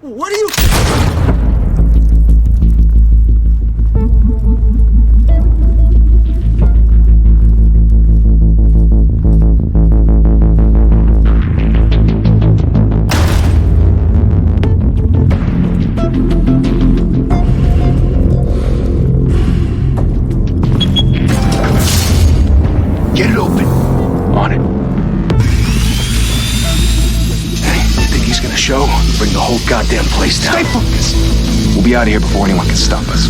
What are you... Get it open. On it. Hey, you think he's gonna show? Bring the whole goddamn place down. Stay focused. We'll be out of here before anyone can stop us.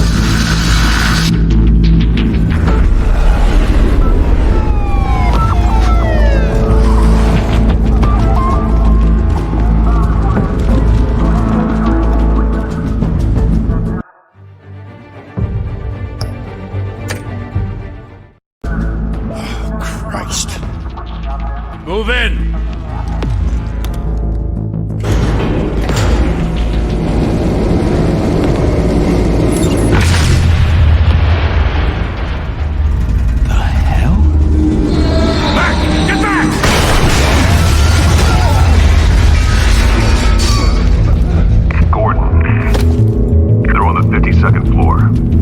Move in! The hell? Back! Get back! Gordon. They're on the 52nd floor.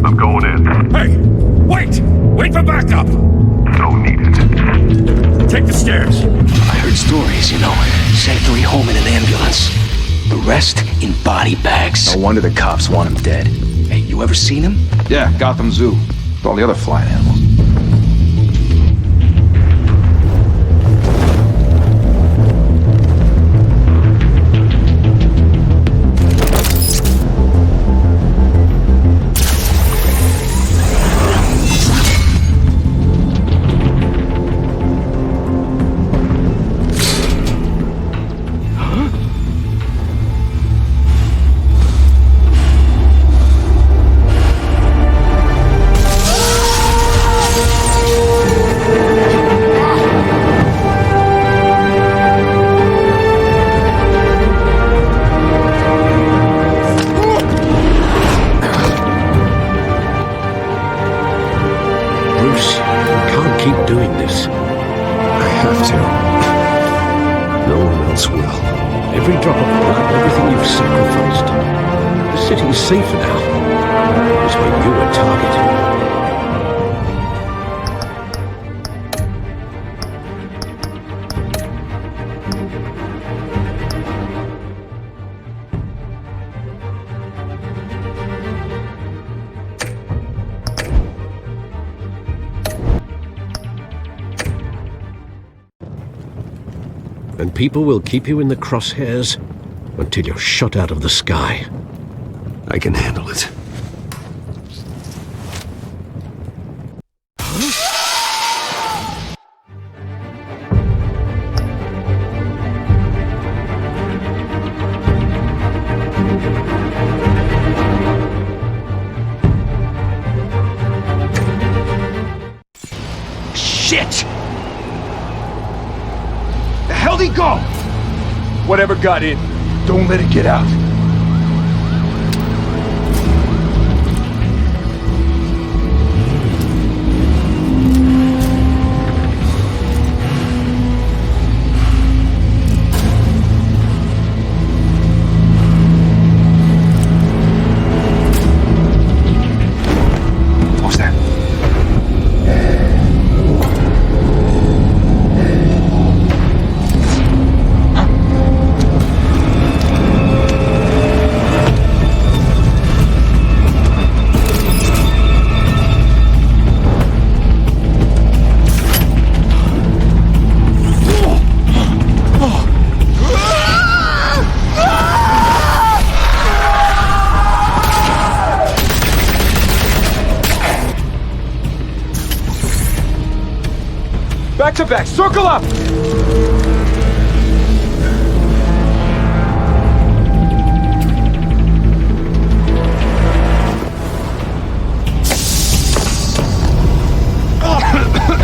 I'm going in. Hey! Wait! Wait for backup! Don't need it. Take the stairs. I heard stories, you know. Sent 3 home in an ambulance. The rest in body bags. No wonder the cops want him dead. Hey, you ever seen him? Yeah, Gotham Zoo. With all the other flying animals. Bruce, you can't keep doing this. I have to. No one else will. Every drop of blood, everything you've sacrificed. The city's safer now. It was when you were targeted. And people will keep you in the crosshairs until you're shot out of the sky. I can handle it. Shit! The hell'd he go? Whatever got in, don't let it get out. What's that? Back to back, circle up!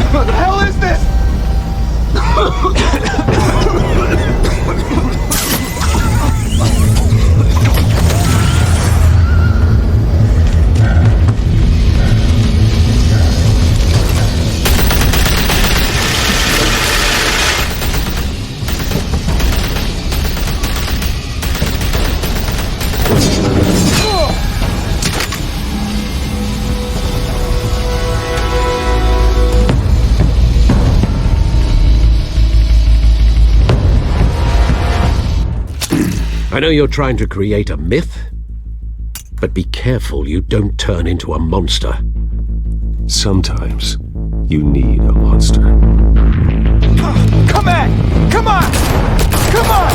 What the hell is this? I know you're trying to create a myth, but be careful you don't turn into a monster. Sometimes you need a monster. Come on! Come on! Come on!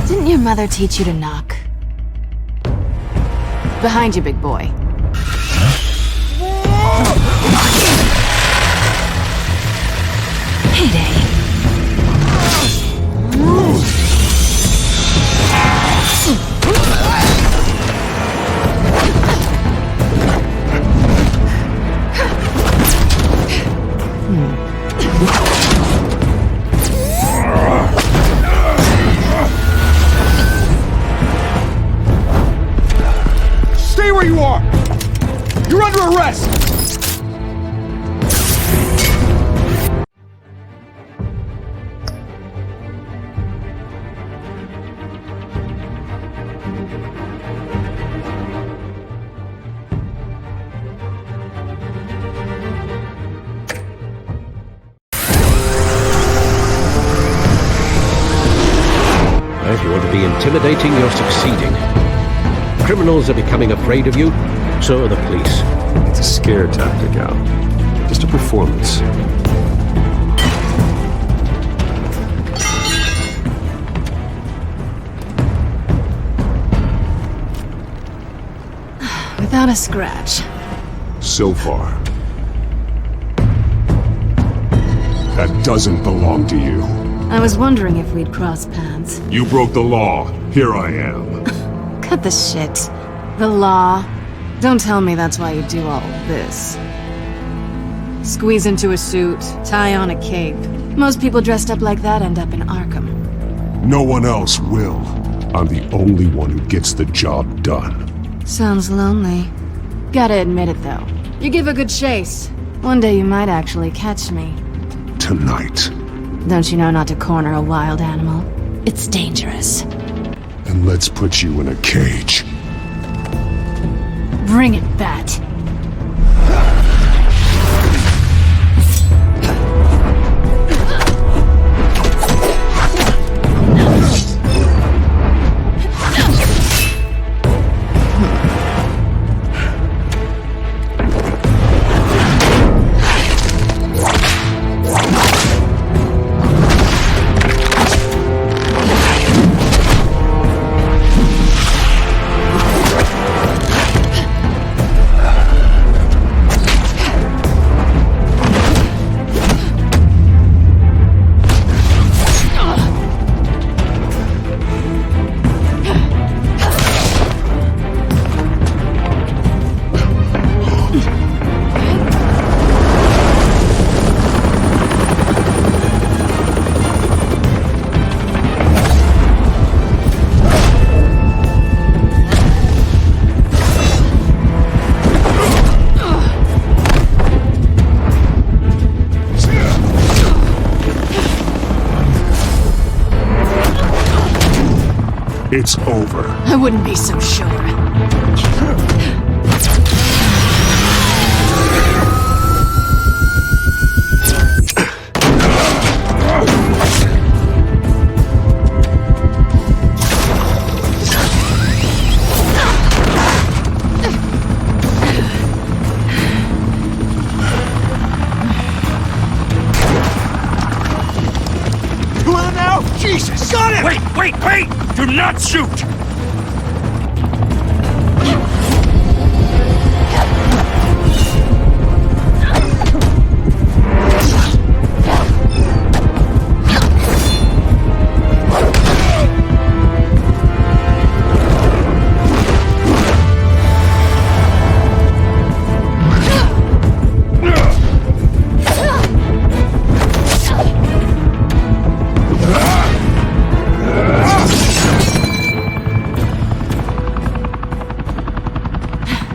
Didn't your mother teach you to knock? Behind you, big boy. Heyday. Stay where you are! You're under arrest! If you want to be intimidating, you're succeeding. Criminals are becoming afraid of you, so are the police. It's a scare tactic, Al. Just a performance. Without a scratch. So far. That doesn't belong to you. I was wondering if we'd cross paths. You broke the law. Here I am. Cut the shit. The law. Don't tell me that's why you do all this. Squeeze into a suit, tie on a cape. Most people dressed up like that end up in Arkham. No one else will. I'm the only one who gets the job done. Sounds lonely. Gotta admit it though. You give a good chase. One day you might actually catch me. Tonight. Don't you know not to corner a wild animal? It's dangerous. And let's put you in a cage. Bring it, Bat. It's over. I wouldn't be so sure. Jesus! Got him! Wait! Do not shoot!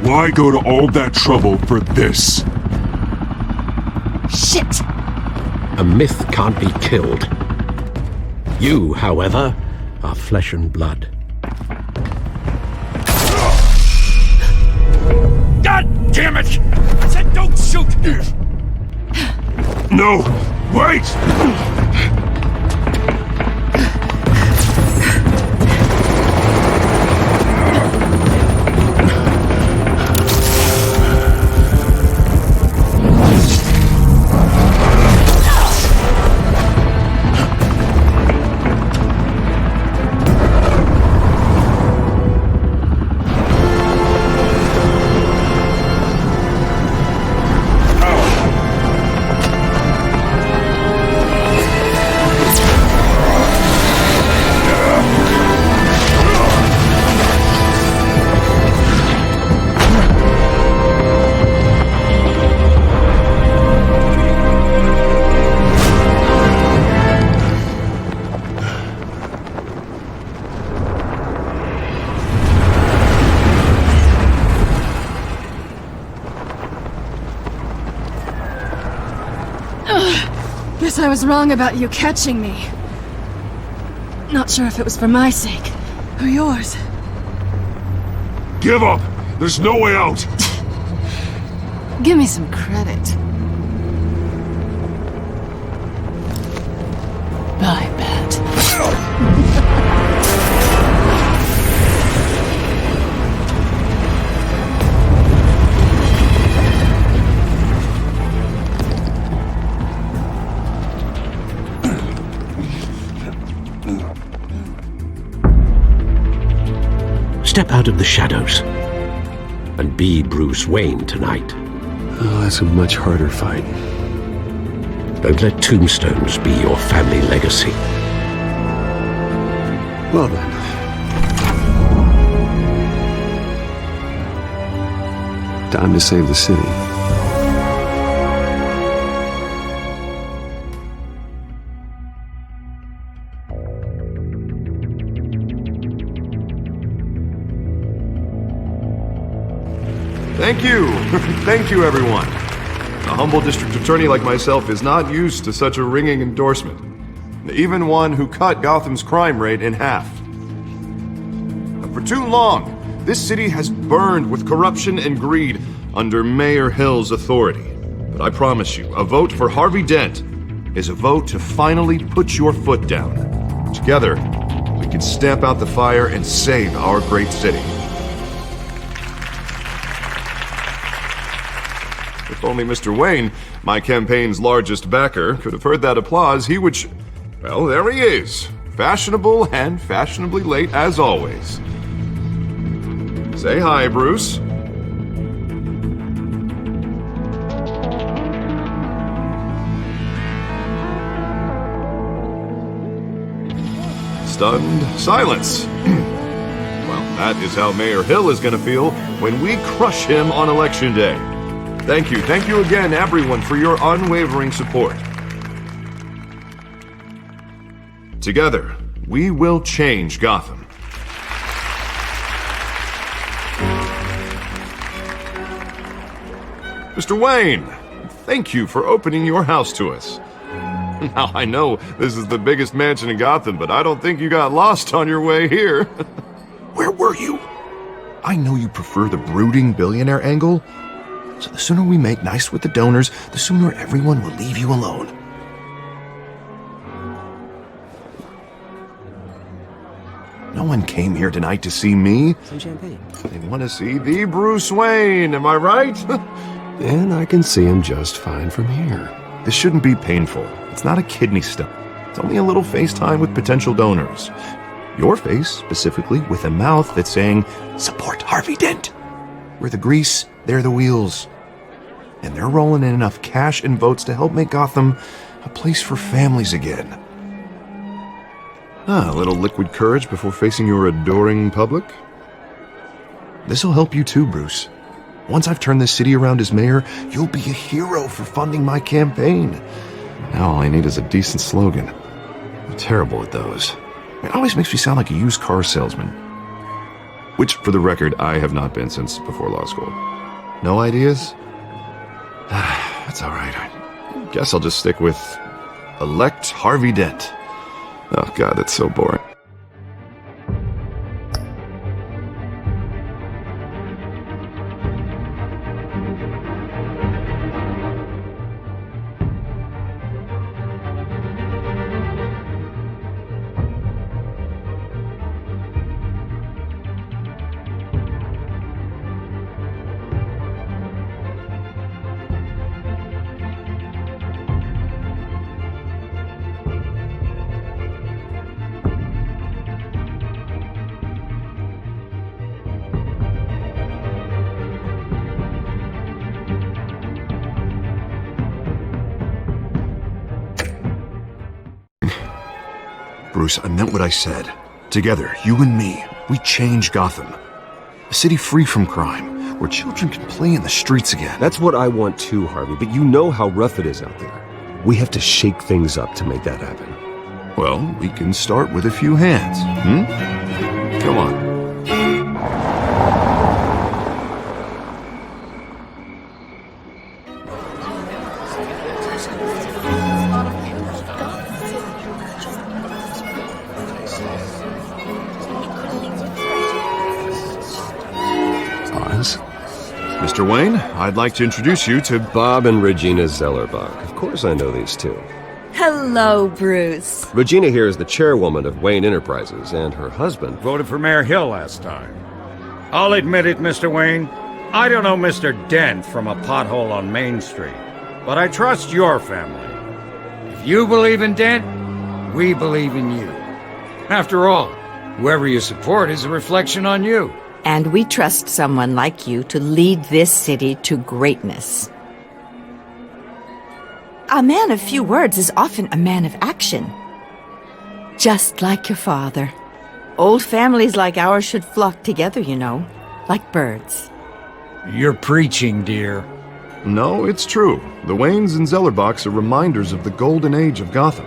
Why go to all that trouble for this? Shit! A myth can't be killed. You, however, are flesh and blood. God damn it! I said don't shoot! No! Wait! Guess I was wrong about you catching me. Not sure if it was for my sake or yours. Give up! There's no way out! Give me some credit. Bye, Bat. Step out of the shadows and be Bruce Wayne tonight. Oh, that's a much harder fight. Don't let tombstones be your family legacy. Well then. Time to save the city. Thank you. Thank you, everyone. A humble district attorney like myself is not used to such a ringing endorsement. Even one who cut Gotham's crime rate in half. For too long, this city has burned with corruption and greed under Mayor Hill's authority. But I promise you, a vote for Harvey Dent is a vote to finally put your foot down. Together, we can stamp out the fire and save our great city. If only Mr. Wayne, my campaign's largest backer, could have heard that applause, he would well, there he is. Fashionable and fashionably late as always. Say hi, Bruce. Stunned silence. Well, that is how Mayor Hill is going to feel when we crush him on Election Day. Thank you again, everyone, for your unwavering support. Together, we will change Gotham. Mr. Wayne, thank you for opening your house to us. Now, I know this is the biggest mansion in Gotham, but I don't think you got lost on your way here. Where were you? I know you prefer the brooding billionaire angle, so the sooner we make nice with the donors, the sooner everyone will leave you alone. No one came here tonight to see me. Some champagne. They want to see the Bruce Wayne, am I right? And I can see him just fine from here. This shouldn't be painful. It's not a kidney stone. It's only a little FaceTime with potential donors. Your face, specifically, with a mouth that's saying, "Support Harvey Dent." We're the grease, they're the wheels. And they're rolling in enough cash and votes to help make Gotham a place for families again. A little liquid courage before facing your adoring public. This'll help you too, Bruce. Once I've turned this city around as mayor, you'll be a hero for funding my campaign. Now all I need is a decent slogan. I'm terrible at those. It always makes me sound like a used car salesman. Which, for the record, I have not been since before law school. No ideas? That's alright. I guess I'll just stick with elect Harvey Dent. Oh god, that's so boring. Bruce, I meant what I said. Together, you and me, we change Gotham. A city free from crime, where children can play in the streets again. That's what I want too, Harvey, but you know how rough it is out there. We have to shake things up to make that happen. Well, we can start with a few hands, Come on. Mr. Wayne, I'd like to introduce you to Bob and Regina Zellerbach. Of course I know these two. Hello, Bruce. Regina here is the chairwoman of Wayne Enterprises, and her husband... Voted for Mayor Hill last time. I'll admit it, Mr. Wayne. I don't know Mr. Dent from a pothole on Main Street, but I trust your family. If you believe in Dent, we believe in you. After all, whoever you support is a reflection on you. And we trust someone like you to lead this city to greatness. A man of few words is often a man of action. Just like your father. Old families like ours should flock together, you know, like birds. You're preaching, dear. No, it's true. The Waynes and Zellerbachs are reminders of the golden age of Gotham.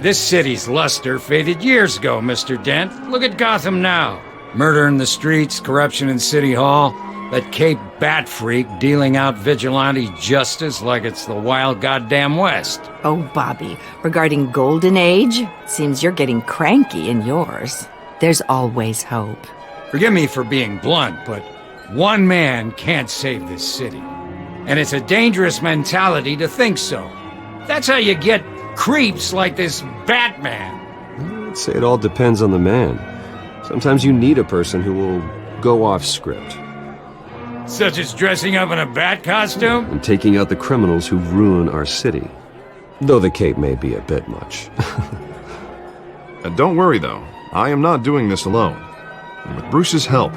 This city's luster faded years ago, Mr. Dent. Look at Gotham now. Murder in the streets, corruption in City Hall, that Cape Bat freak dealing out vigilante justice like it's the wild goddamn West. Oh, Bobby, regarding Golden Age, seems you're getting cranky in yours. There's always hope. Forgive me for being blunt, but one man can't save this city. And it's a dangerous mentality to think so. That's how you get creeps like this Batman. I'd say it all depends on the man. Sometimes you need a person who will go off script. Such as dressing up in a bat costume? And taking out the criminals who ruin our city. Though the cape may be a bit much. Don't worry, though. I am not doing this alone. And with Bruce's help,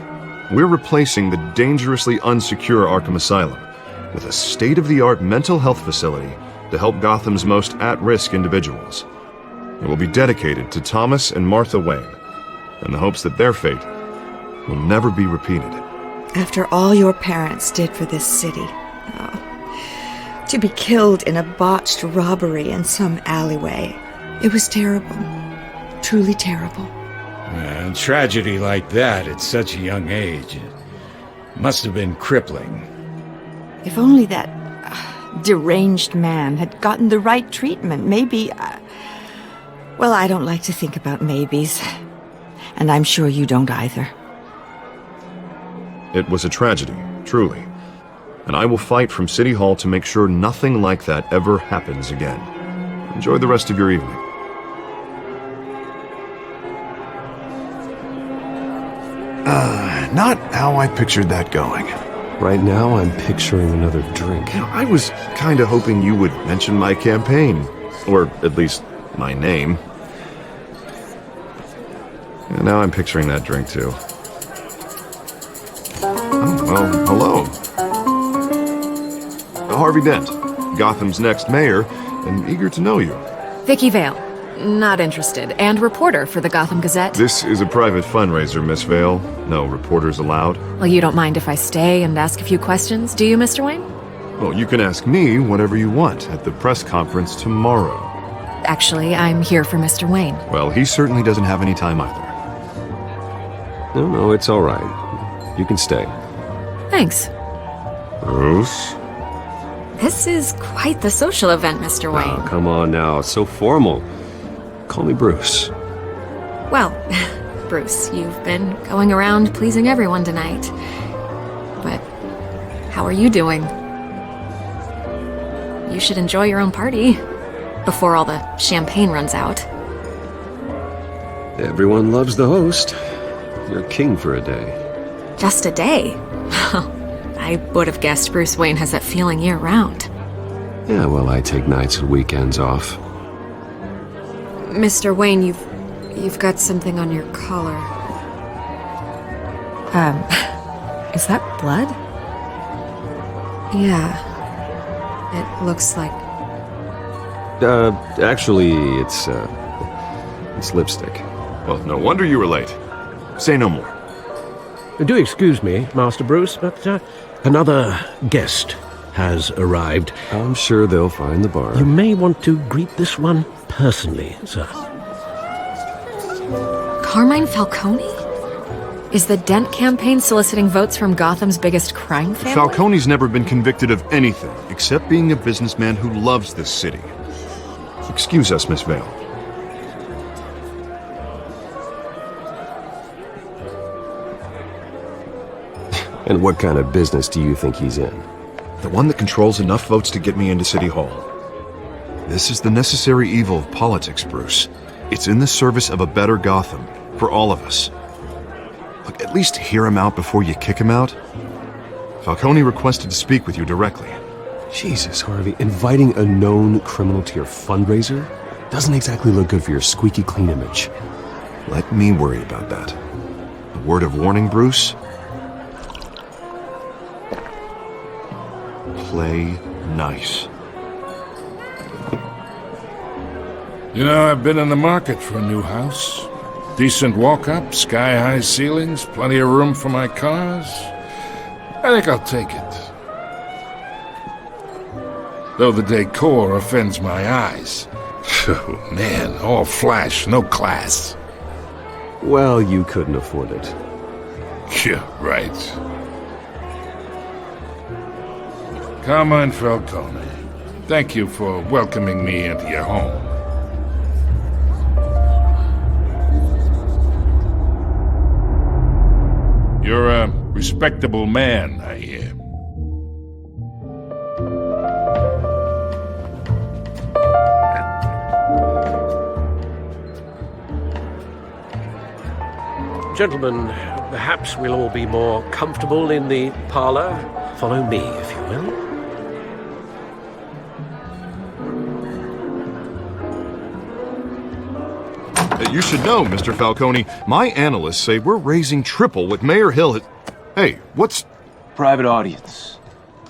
we're replacing the dangerously unsecure Arkham Asylum with a state-of-the-art mental health facility to help Gotham's most at-risk individuals. It will be dedicated to Thomas and Martha Wayne, in the hopes that their fate will never be repeated. After all your parents did for this city, to be killed in a botched robbery in some alleyway, it was terrible. Truly terrible. A tragedy like that at such a young age, it must have been crippling. If only that deranged man had gotten the right treatment, maybe... well, I don't like to think about maybes. And I'm sure you don't either. It was a tragedy, truly. And I will fight from City Hall to make sure nothing like that ever happens again. Enjoy the rest of your evening. Not how I pictured that going. Right now, I'm picturing another drink. You know, I was kinda hoping you would mention my campaign. Or at least, my name. And now I'm picturing that drink, too. Oh, well, hello. Harvey Dent, Gotham's next mayor, and eager to know you. Vicky Vale. Not interested. And reporter for the Gotham Gazette. This is a private fundraiser, Miss Vale. No reporters allowed. Well, you don't mind if I stay and ask a few questions, do you, Mr. Wayne? Well, you can ask me whatever you want at the press conference tomorrow. Actually, I'm here for Mr. Wayne. Well, he certainly doesn't have any time either. No, it's all right. You can stay. Thanks. Bruce? This is quite the social event, Mr. Wayne. Oh, come on now. So formal. Call me Bruce. Well, Bruce, you've been going around pleasing everyone tonight. But how are you doing? You should enjoy your own party before all the champagne runs out. Everyone loves the host. You're king for a day. Just a day? I would have guessed Bruce Wayne has that feeling year-round. Yeah, well, I take nights and weekends off. Mr. Wayne, you've got something on your collar. Is that blood? Yeah. It looks like... Actually, it's lipstick. Well, no wonder you were late. Say no more. Do excuse me, Master Bruce, but another guest has arrived. I'm sure they'll find the bar. You may want to greet this one personally, sir. Carmine Falcone? Is the Dent campaign soliciting votes from Gotham's biggest crime family? Falcone's never been convicted of anything except being a businessman who loves this city. Excuse us, Miss Vale. And what kind of business do you think he's in? The one that controls enough votes to get me into City Hall. This is the necessary evil of politics, Bruce. It's in the service of a better Gotham, for all of us. Look, at least hear him out before you kick him out. Falcone requested to speak with you directly. Jesus, Harvey, inviting a known criminal to your fundraiser doesn't exactly look good for your squeaky clean image. Let me worry about that. A word of warning, Bruce? Play nice. You know, I've been in the market for a new house. Decent walk-up, sky-high ceilings, plenty of room for my cars. I think I'll take it. Though the decor offends my eyes. Oh, man, all flash, no class. Well, you couldn't afford it. Yeah, right. Carmine Falcone, thank you for welcoming me into your home. You're a respectable man, I hear. Gentlemen, perhaps we'll all be more comfortable in the parlor. Follow me, if you will. You should know, Mr. Falcone, my analysts say we're raising triple what Mayor Hill has... Hey, what's... Private audience.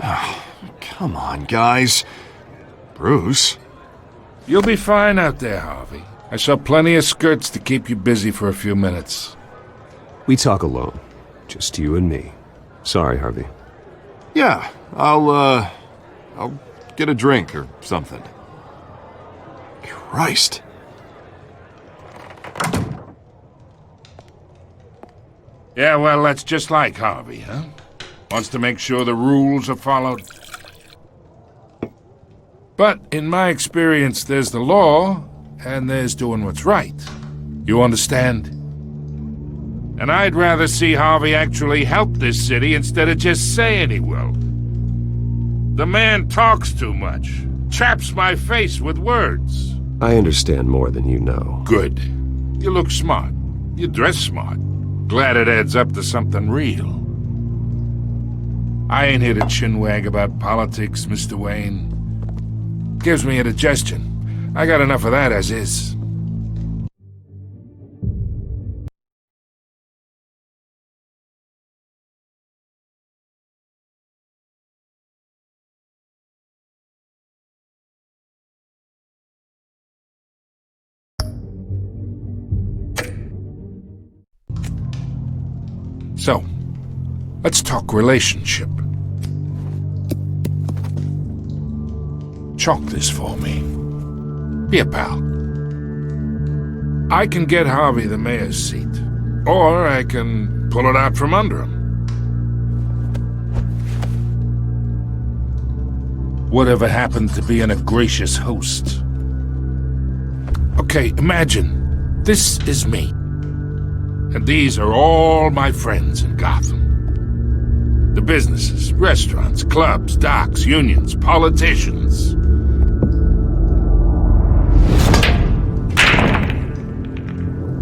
Oh, come on, guys. Bruce? You'll be fine out there, Harvey. I saw plenty of skirts to keep you busy for a few minutes. We talk alone. Just you and me. Sorry, Harvey. Yeah, I'll get a drink or something. Christ. Yeah, well, that's just like Harvey, huh? Wants to make sure the rules are followed. But in my experience, there's the law, and there's doing what's right. You understand? And I'd rather see Harvey actually help this city instead of just saying he will. The man talks too much. Chaps my face with words. I understand more than you know. Good. You look smart. You dress smart. Glad it adds up to something real. I ain't here to chinwag about politics, Mr. Wayne. Gives me indigestion. I got enough of that as is. So, let's talk relationship. Chalk this for me. Be a pal. I can get Harvey the mayor's seat, or I can pull it out from under him. Whatever happened to being a gracious host? Okay, imagine, this is me. And these are all my friends in Gotham. The businesses, restaurants, clubs, docks, unions, politicians.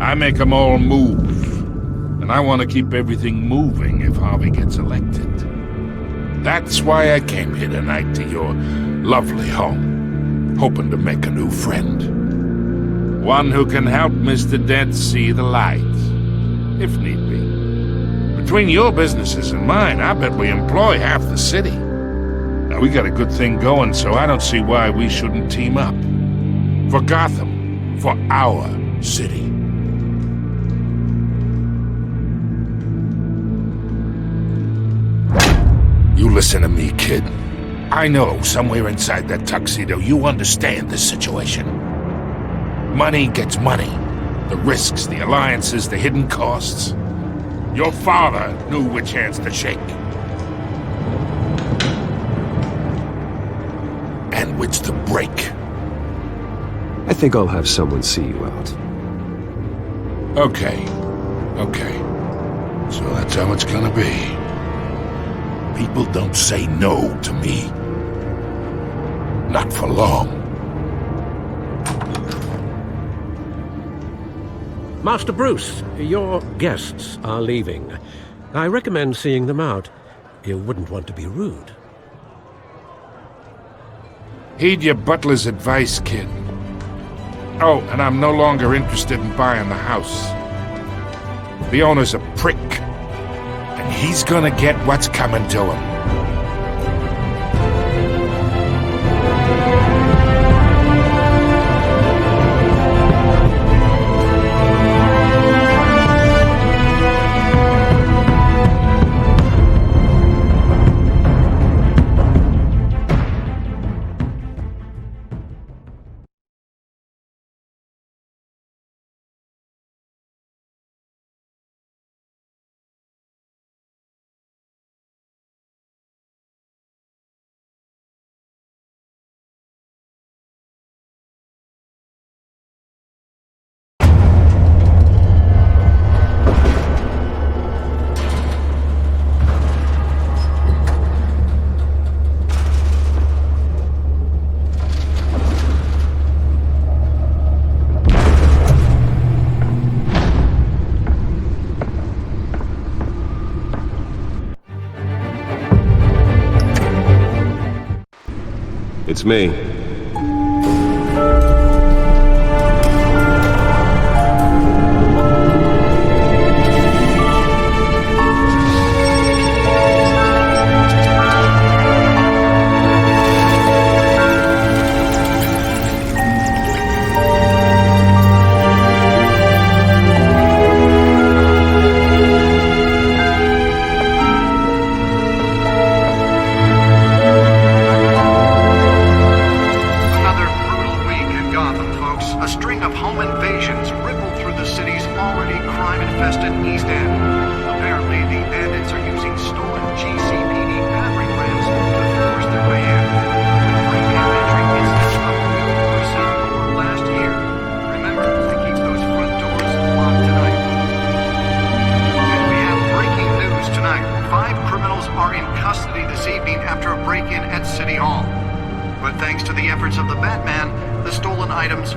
I make them all move. And I want to keep everything moving if Harvey gets elected. That's why I came here tonight to your lovely home, hoping to make a new friend. One who can help Mr. Dent see the light, if need be. Between your businesses and mine, I bet we employ half the city. Now, we got a good thing going, so I don't see why we shouldn't team up. For Gotham, for our city. You listen to me, kid. I know somewhere inside that tuxedo you understand this situation. Money gets money. The risks, the alliances, the hidden costs. Your father knew which hands to shake. And which to break. I think I'll have someone see you out. Okay. So that's how it's gonna be. People don't say no to me. Not for long. Master Bruce, your guests are leaving. I recommend seeing them out. You wouldn't want to be rude. Heed your butler's advice, kid. Oh, and I'm no longer interested in buying the house. The owner's a prick. And he's gonna get what's coming to him. It's me. But thanks to the efforts of the Batman, the stolen items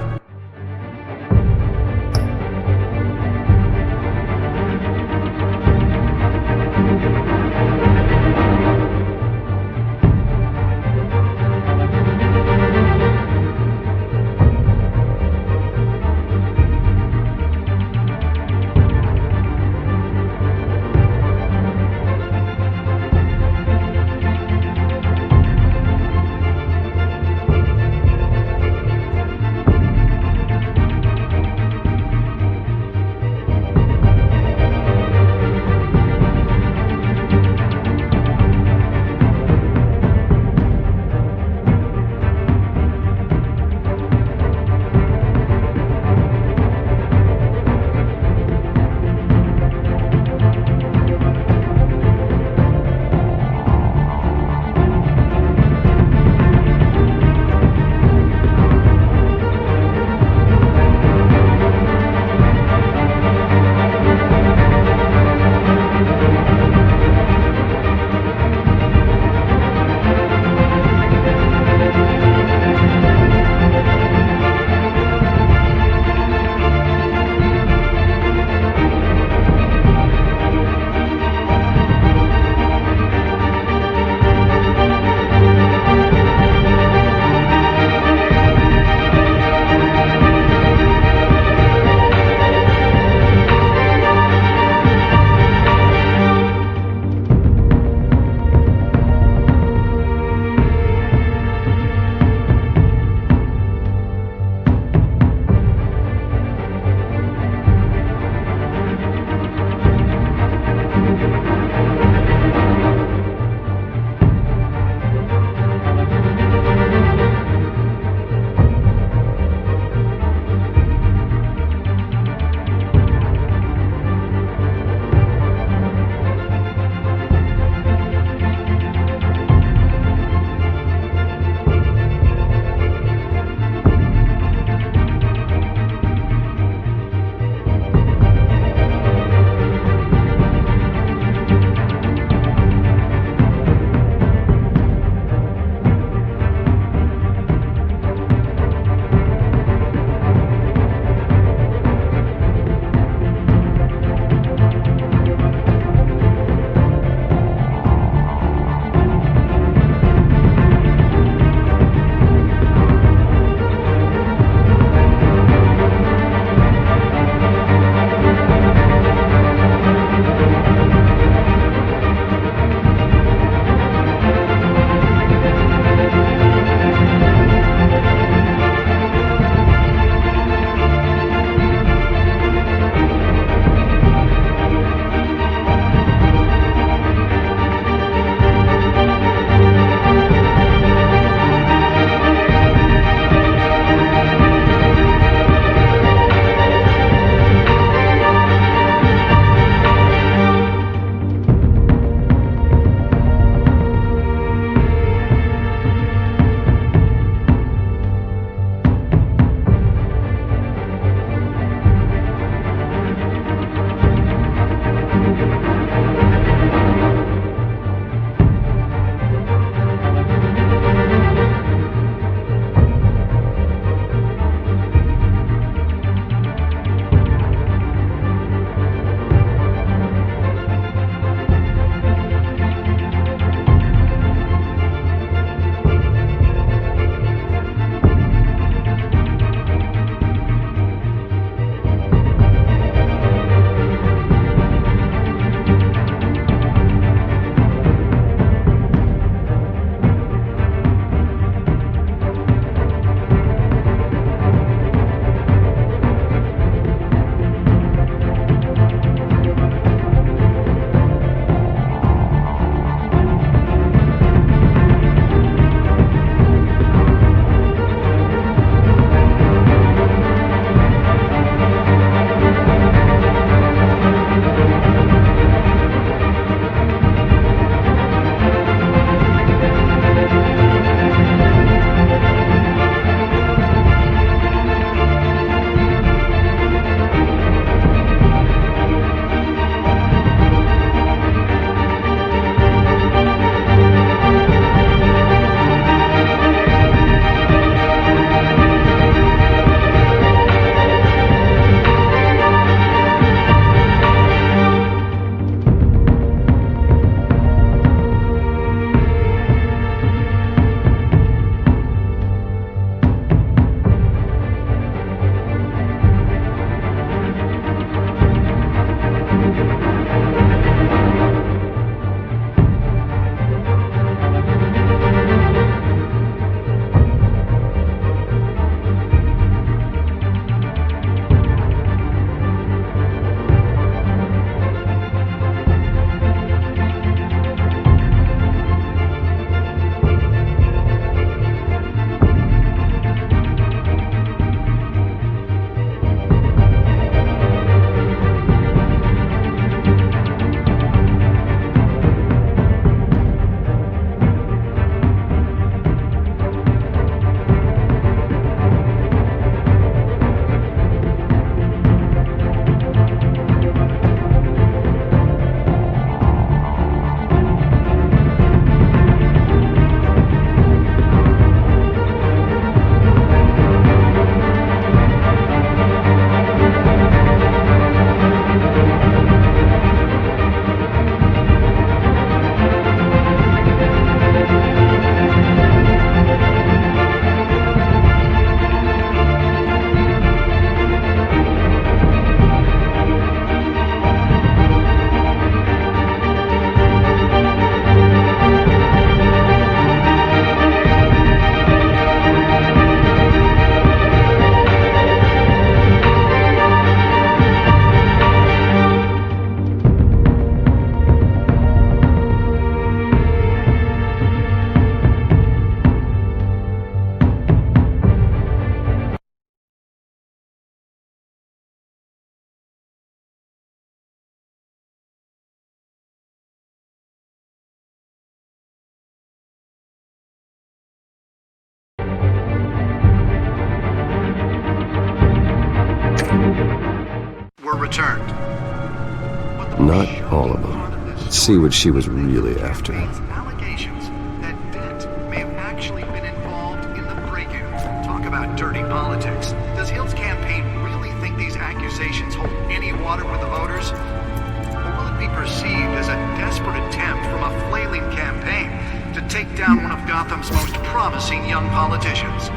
Not all of them. Let's see what she was really after. Allegations that Dent may have actually been involved in the break-in. Talk about dirty politics. Does Hill's campaign really think these accusations hold any water with the voters? Or will it be perceived as a desperate attempt from a flailing campaign to take down one of Gotham's most promising young politicians?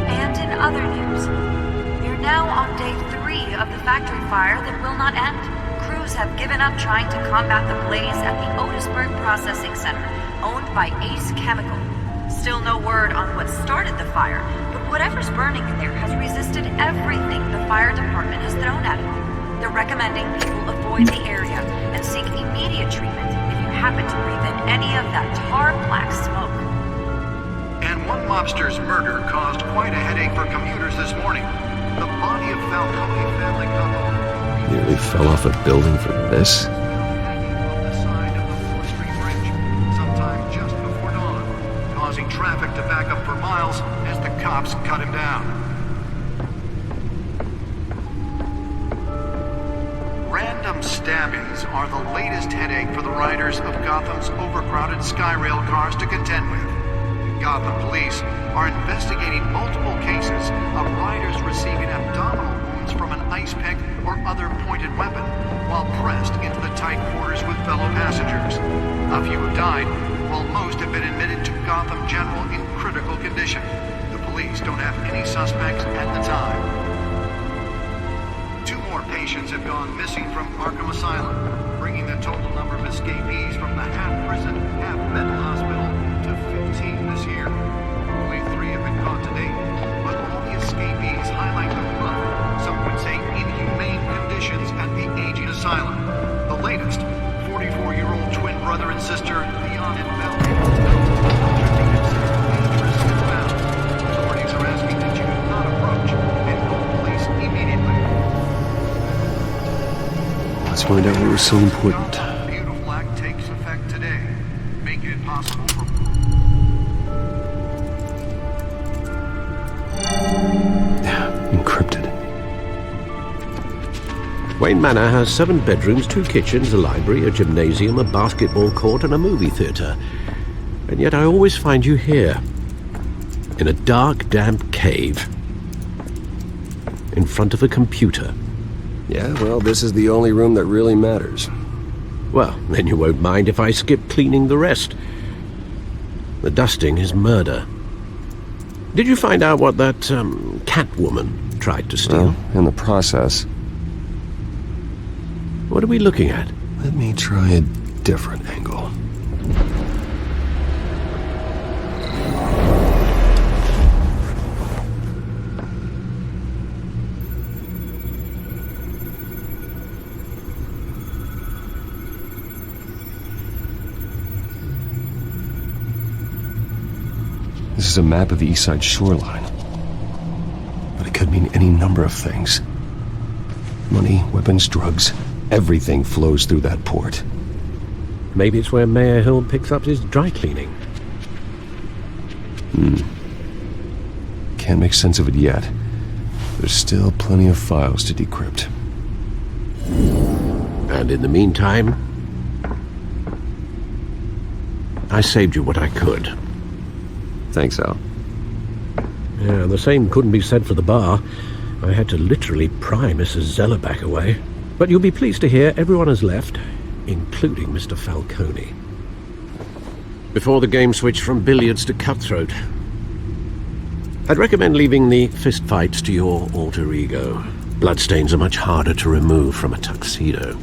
And in other news, we're now on day 3 of the factory fire that will not end. Crews have given up trying to combat the blaze at the Otisburg Processing Center, owned by Ace Chemical. Still no word on what started the fire, but whatever's burning in there has resisted everything the fire department has thrown at it. They're recommending people avoid the area and seek immediate treatment if you happen to breathe in any of that tar black smoke. And one mobster's murder caused quite a headache for commuters this morning. The body of Falcone family couple Nearly fell off a building for this? the side of the 4th Street Bridge, sometime just before dawn, causing traffic to back up for miles as the cops cut him down. Random stabbings are the latest headache for the riders of Gotham's overcrowded Skyrail cars to contend with. Gotham police are investigating multiple cases of riders receiving abdominal wounds from an ice pick or other pointed weapon while pressed into the tight quarters with fellow passengers. A few have died, while most have been admitted to Gotham General in critical condition. The police don't have any suspects at the time. 2 more patients have gone missing from Arkham Asylum, bringing the total number of escapees from the half-prison, half-mental hospital to 15 this year. Only 3 have been caught to date, but all the escapees highlight the rough, some would say inhumane conditions at the aging asylum. The latest, 44-year-old twin brother and sister, Leon and Mel, dangerous and found. Authorities are asking that you do not approach and call police immediately. Let's find out what was so important. The Beautiful Act takes effect today, making it possible for Encrypted. Wayne Manor has 7 bedrooms, 2 kitchens, a library, a gymnasium, a basketball court, and a movie theatre. And yet I always find you here, in a dark, damp cave, in front of a computer. Yeah, well, this is the only room that really matters. Well, then you won't mind if I skip cleaning the rest. The dusting is murder. Did you find out what that, Catwoman tried to steal? Well, in the process. What are we looking at? Let me try a different angle. This is a map of the East Side shoreline. But it could mean any number of things. Money, weapons, drugs, everything flows through that port. Maybe it's where Mayor Hill picks up his dry cleaning. Can't make sense of it yet. There's still plenty of files to decrypt. And in the meantime, I saved you what I could. Thanks, Al. Yeah, the same couldn't be said for the bar. I had to literally pry Mrs. Zellerback away. But you'll be pleased to hear everyone has left, including Mr. Falcone. Before the game switched from billiards to cutthroat. I'd recommend leaving the fistfights to your alter ego. Bloodstains are much harder to remove from a tuxedo.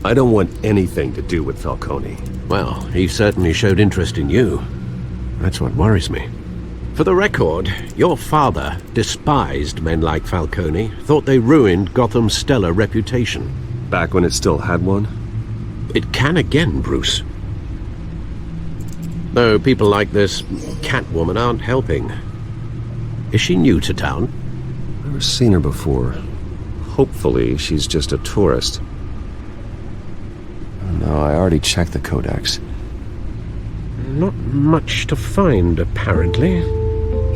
I don't want anything to do with Falcone. Well, he certainly showed interest in you. That's what worries me. For the record, your father despised men like Falcone, thought they ruined Gotham's stellar reputation. Back when it still had one? It can again, Bruce. Though people like this Catwoman aren't helping. Is she new to town? Never seen her before. Hopefully, she's just a tourist. No, I already checked the codex. Not much to find, apparently.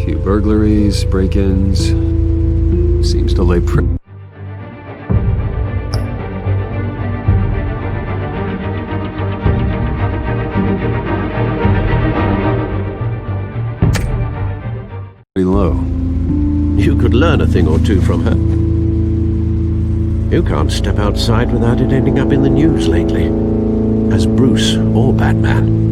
Few burglaries, break-ins. Seems to lay You could learn a thing or two from her. You can't step outside without it ending up in the news lately, as Bruce or Batman.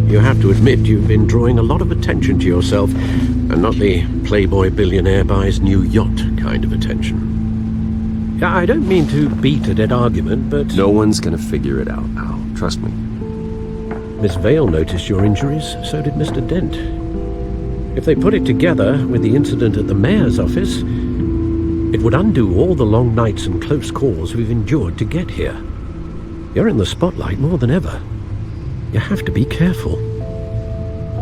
You have to admit you've been drawing a lot of attention to yourself, and not the playboy billionaire buys new yacht kind of attention. I don't mean to beat a dead argument, but... No one's gonna figure it out, Al. Trust me. Miss Vale noticed your injuries, so did Mr. Dent. If they put it together with the incident at the mayor's office, it would undo all the long nights and close calls we've endured to get here. You're in the spotlight more than ever. You have to be careful.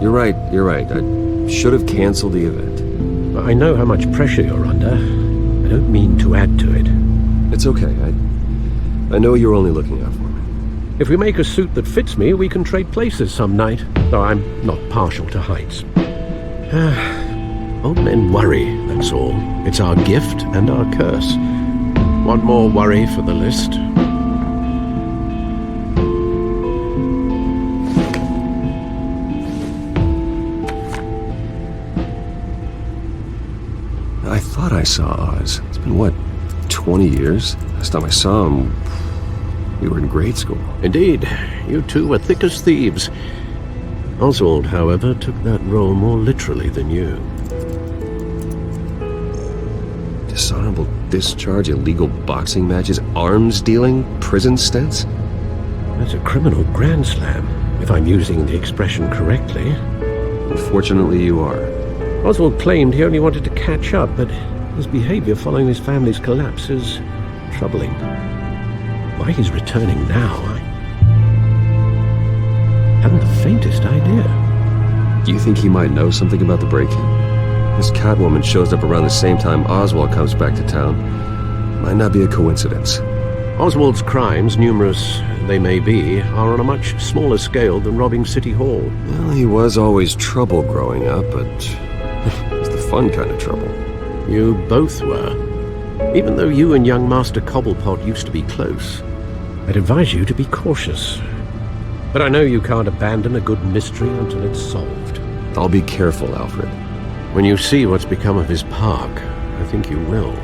You're right. I should have canceled the event. I know how much pressure you're under. I don't mean to add to it. It's okay. I know you're only looking out for me. If we make a suit that fits me, we can trade places some night, though I'm not partial to heights. Old men worry, that's all. It's our gift and our curse. One more worry for the list. I thought I saw Oz. It's been, what, 20 years? Last time I saw him, we were in grade school. Indeed. You two were thick as thieves. Oswald, however, took that role more literally than you. Dishonorable discharge, illegal boxing matches, arms dealing, prison stints? That's a criminal grand slam, if I'm using the expression correctly. Unfortunately, you are. Oswald claimed he only wanted to catch up, but his behavior following his family's collapse is troubling. Why he's returning now, I haven't the faintest idea. Do you think he might know something about the break-in? This Catwoman shows up around the same time Oswald comes back to town. Might not be a coincidence. Oswald's crimes, numerous they may be, are on a much smaller scale than robbing City Hall. Well, he was always trouble growing up, but it's the fun kind of trouble. You both were. Even though you and young Master Cobblepot used to be close, I'd advise you to be cautious. But I know you can't abandon a good mystery until it's solved. I'll be careful, Alfred. When you see what's become of his park, I think you will.